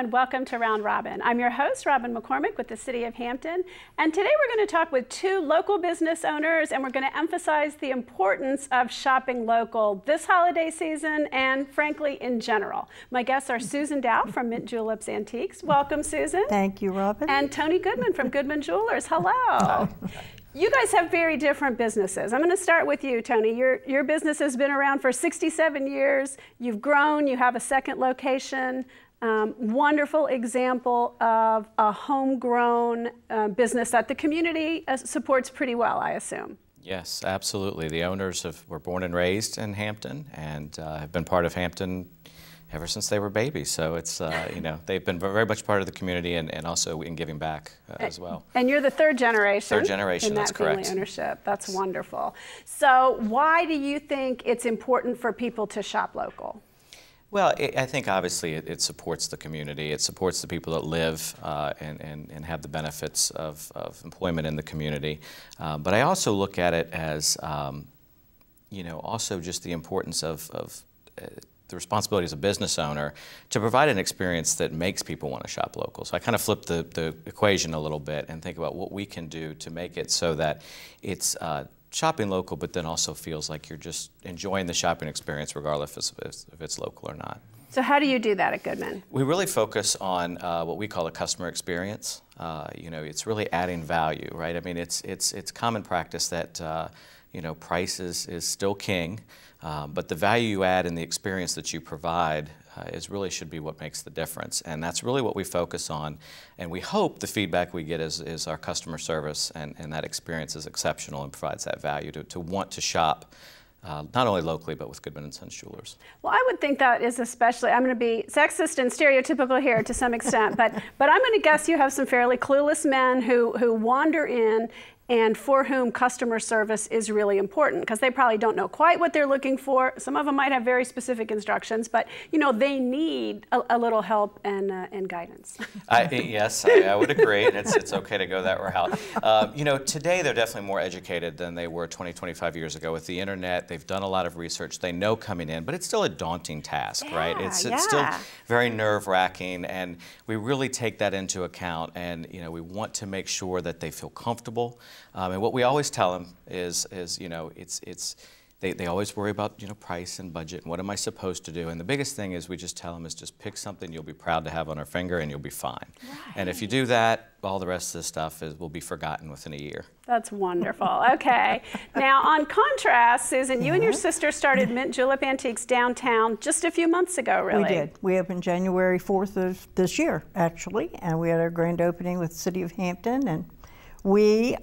and welcome to Round Robin. I'm your host, Robin McCormick with the City of Hampton, and today we're going to talk with two local business owners, and we're going to emphasize the importance of shopping local this holiday season and, frankly, in general. My guests are Susan Dow from Mint Juleps Antiques. Welcome, Susan. Thank you, Robin. And Tony Goodman from Goodman Jewelers. Hello. You guys have very different businesses. I'm going to start with you, Tony. Your business has been around for 67 years. You've grown. You have a second location. Wonderful example of a homegrown business that the community supports pretty well, I assume. Yes, absolutely. The owners were born and raised in Hampton and have been part of Hampton ever since they were babies. So it's, you know, they've been very much part of the community and also in giving back as well. And you're the third generation. Third generation, that's correct. Family ownership. That's wonderful. So why do you think it's important for people to shop local? Well, I think obviously it supports the community. It supports the people that live and have the benefits of employment in the community. But I also look at it as, you know, also just the importance of the responsibility as a business owner to provide an experience that makes people want to shop local. So I kind of flip the equation a little bit and think about what we can do to make it so that it's shopping local, but then also feels like you're just enjoying the shopping experience regardless if it's local or not. So how do you do that at Goodman? We really focus on what we call a customer experience. You know, it's really adding value, right? I mean, it's common practice that you know, price is still king, but the value you add and the experience that you provide really should be what makes the difference. And that's really what we focus on. And we hope the feedback we get is our customer service and that experience is exceptional and provides that value to want to shop not only locally, but with Goodman & Sons Jewelers. Well, I would think that is especially, I'm going to be sexist and stereotypical here to some extent, but I'm going to guess you have some fairly clueless men who wander in and for whom customer service is really important because they probably don't know quite what they're looking for. Some of them might have very specific instructions, but you know they need a little help and guidance. Yes, I would agree, and it's okay to go that route. You know, today they're definitely more educated than they were 20, 25 years ago. With the internet, they've done a lot of research. They know coming in, but it's still a daunting task, right? It's still very nerve-wracking, and we really take that into account. And you know, we want to make sure that they feel comfortable. And what we always tell them is you know, they always worry about, you know, price and budget and what am I supposed to do. And the biggest thing is we just tell them is just pick something you'll be proud to have on our finger and you'll be fine. Right. And if you do that, all the rest of the stuff will be forgotten within a year. That's wonderful. Okay. Now, on contrast, Susan, you and your sister started Mint Julep Antiques downtown just a few months ago, really. We did. We opened January 4th of this year, actually, and we had our grand opening with the City of Hampton. And we,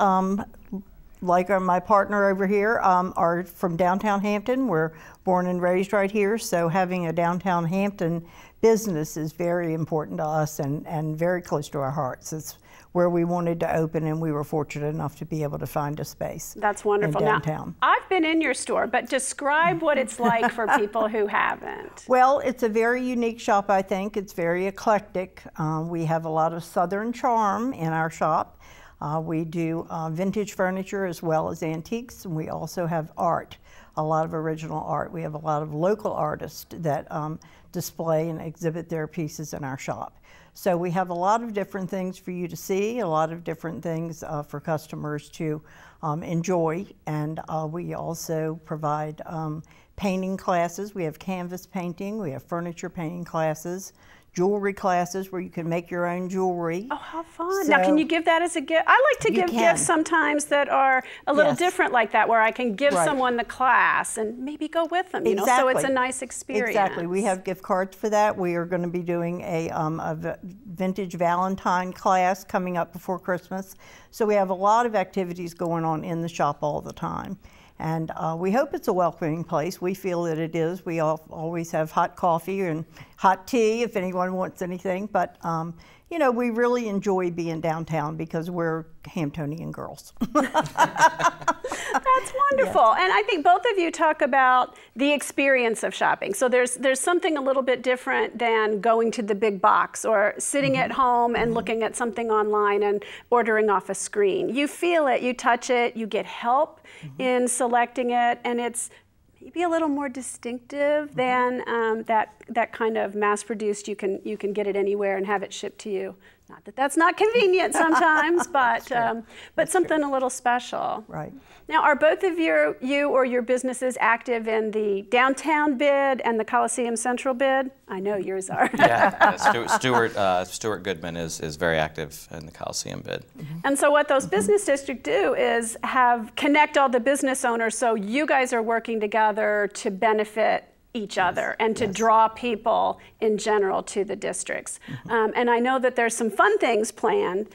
like my partner over here, are from downtown Hampton. We're born and raised right here, so having a downtown Hampton business is very important to us and very close to our hearts. It's where we wanted to open, and we were fortunate enough to be able to find a space. That's wonderful. In downtown. Now, I've been in your store, but describe what it's like for people who haven't. Well, it's a very unique shop, I think. It's very eclectic. We have a lot of Southern charm in our shop. We do vintage furniture as well as antiques, and we also have art, a lot of original art. We have a lot of local artists that display and exhibit their pieces in our shop. So we have a lot of different things for you to see, a lot of different things for customers to enjoy, and we also provide painting classes. We have canvas painting, we have furniture painting classes, jewelry classes where you can make your own jewelry. Oh, how fun. Now, can you give that as a gift? I like to give gifts sometimes that are a little different like that, where I can give someone the class and maybe go with them, you know, so it's a nice experience. Exactly. We have gift cards for that. We are going to be doing a vintage Valentine class coming up before Christmas. So we have a lot of activities going on in the shop all the time. And we hope it's a welcoming place. We feel that it is. We always have hot coffee and hot tea if anyone wants anything. But, you know, we really enjoy being downtown because we're Hamptonian girls. That's wonderful. Yes. And I think both of you talk about the experience of shopping. So there's something a little bit different than going to the big box or sitting at home and looking at something online and ordering off a screen. You feel it, you touch it, you get help in selecting it, and it's maybe a little more distinctive than that kind of mass-produced, you can get it anywhere and have it shipped to you. Not that that's not convenient sometimes, but something a little special. Right. Now, are both of you or your businesses active in the downtown bid and the Coliseum Central bid? I know yours are. Yeah, Stuart Goodman is very active in the Coliseum bid. And so what those business districts do is connect all the business owners, so you guys are working together to benefit each other and to draw people in general to the districts. And I know that there's some fun things planned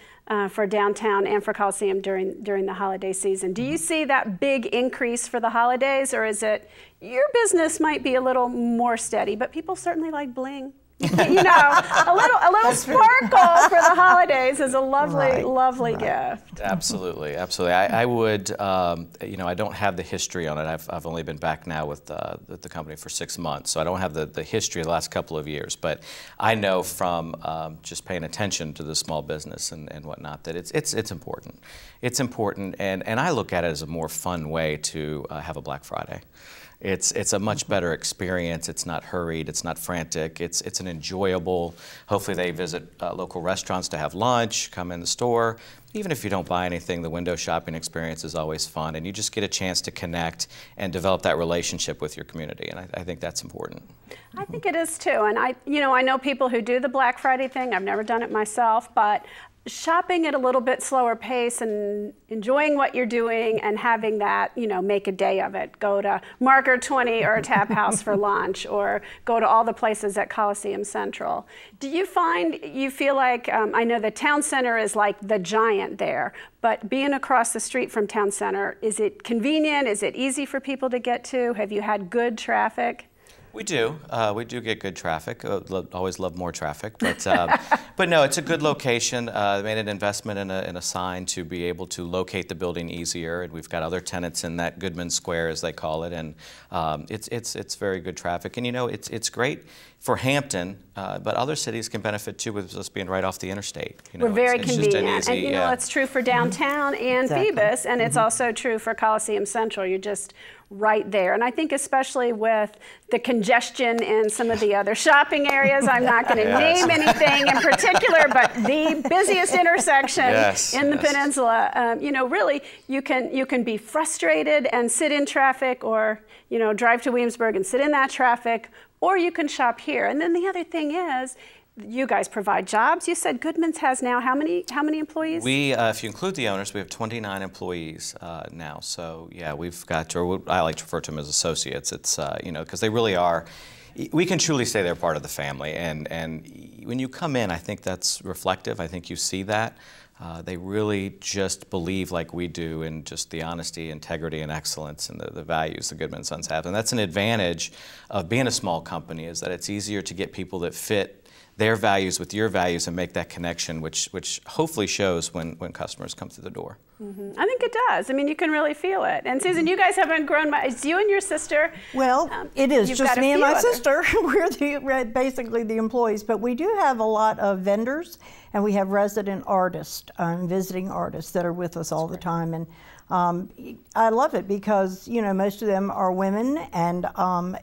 for downtown and for Coliseum during the holiday season. Do you see that big increase for the holidays, or is it your business might be a little more steady, but people certainly like bling? You know, a little sparkle for the holidays is a lovely gift. Absolutely, absolutely. I would, you know, I don't have the history on it. I've only been back now with the company for 6 months, so I don't have the history of the last couple of years. But I know from just paying attention to the small business and whatnot that it's important. It's important, and I look at it as a more fun way to have a Black Friday. It's a much better experience. It's not hurried. It's not frantic. It's an enjoyable. Hopefully they visit local restaurants to have lunch, come in the store. Even if you don't buy anything, the window shopping experience is always fun, and you just get a chance to connect and develop that relationship with your community, and I think that's important. I think it is too, and I know people who do the Black Friday thing. I've never done it myself, but shopping at a little bit slower pace and enjoying what you're doing and having that, make a day of it. Go to Marker 20 or Tap House for lunch, or go to all the places at Coliseum Central. Do you feel like, I know the town center is like the giant there, but being across the street from town center, is it convenient? Is it easy for people to get to? Have you had good traffic? We do. We do get good traffic. Always love more traffic, but but no, it's a good location. They made an investment in a sign to be able to locate the building easier, and we've got other tenants in that Goodman Square, as they call it, and it's very good traffic. And it's great for Hampton, but other cities can benefit too with us being right off the interstate. We're very convenient, just an easy, and it's true for downtown and Phoebus, and it's also true for Coliseum Central. You're just right there. And I think especially with the congestion in some of the other shopping areas, I'm not going to name anything in particular, but the busiest intersection in the peninsula, really you can be frustrated and sit in traffic, or drive to Williamsburg and sit in that traffic, or you can shop here. And then the other thing is, you guys provide jobs. You said Goodman's has now how many employees? We, if you include the owners, we have 29 employees now. So yeah, we've got, or I like to refer to them as associates. It's because they really are. We can truly say they're part of the family, and when you come in, I think that's reflective. I think you see that. They really just believe like we do in just the honesty, integrity, and excellence, and the values the Goodman Sons have. And that's an advantage of being a small company, is that it's easier to get people that fit their values with your values and make that connection, which hopefully shows when customers come through the door. I think it does. I mean, you can really feel it. And Susan, you guys haven't grown much. It's you and your sister. Well, it is just me and my sister. We're basically the employees, but we do have a lot of vendors, and we have resident artists, visiting artists that are with us all the time. And I love it because, most of them are women, and,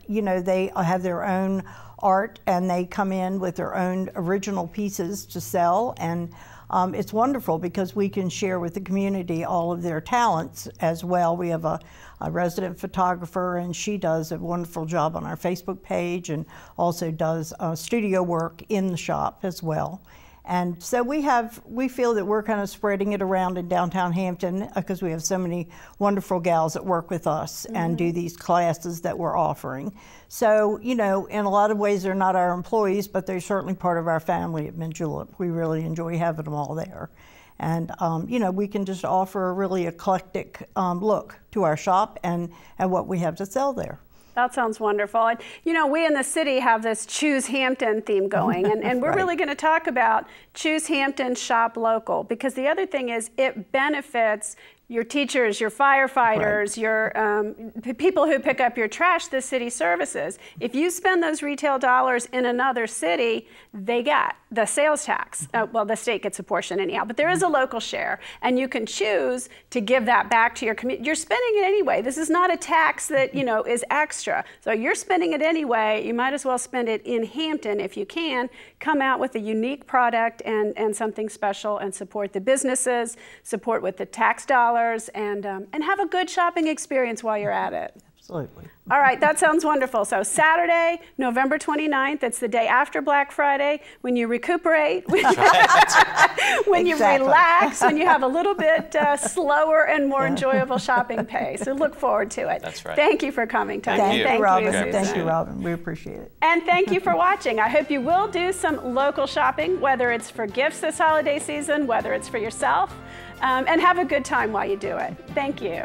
they have their own art, and they come in with their own original pieces to sell, and it's wonderful because we can share with the community all of their talents as well. We have a resident photographer, and she does a wonderful job on our Facebook page, and also does studio work in the shop as well. And so we feel that we're kind of spreading it around in downtown Hampton because we have so many wonderful gals that work with us and do these classes that we're offering. So, in a lot of ways they're not our employees, but they're certainly part of our family at Mint Julep. We really enjoy having them all there. And, we can just offer a really eclectic look to our shop and what we have to sell there. That sounds wonderful. And, we in the city have this Choose Hampton theme going, and we're really going to talk about Choose Hampton, Shop Local, because the other thing is it benefits your teachers, your firefighters, your people who pick up your trash, the city services. If you spend those retail dollars in another city, they get the sales tax. Well, the state gets a portion anyhow, but there is a local share, and you can choose to give that back to your community. You're spending it anyway. This is not a tax that, you know, is extra. So you're spending it anyway. You might as well spend it in Hampton if you can. Come out with a unique product and something special, and support the businesses, support with the tax dollars, and have a good shopping experience while you're at it. Absolutely. All right, that sounds wonderful. So Saturday, November 29th, it's the day after Black Friday, when you recuperate, when you relax, when you have a little bit slower and more enjoyable shopping pace. So look forward to it. That's right. Thank you for coming, Tony. Thank you, Robin. Susan. Thank you, Robin. We appreciate it. And thank you for watching. I hope you will do some local shopping, whether it's for gifts this holiday season, whether it's for yourself, and have a good time while you do it. Thank you.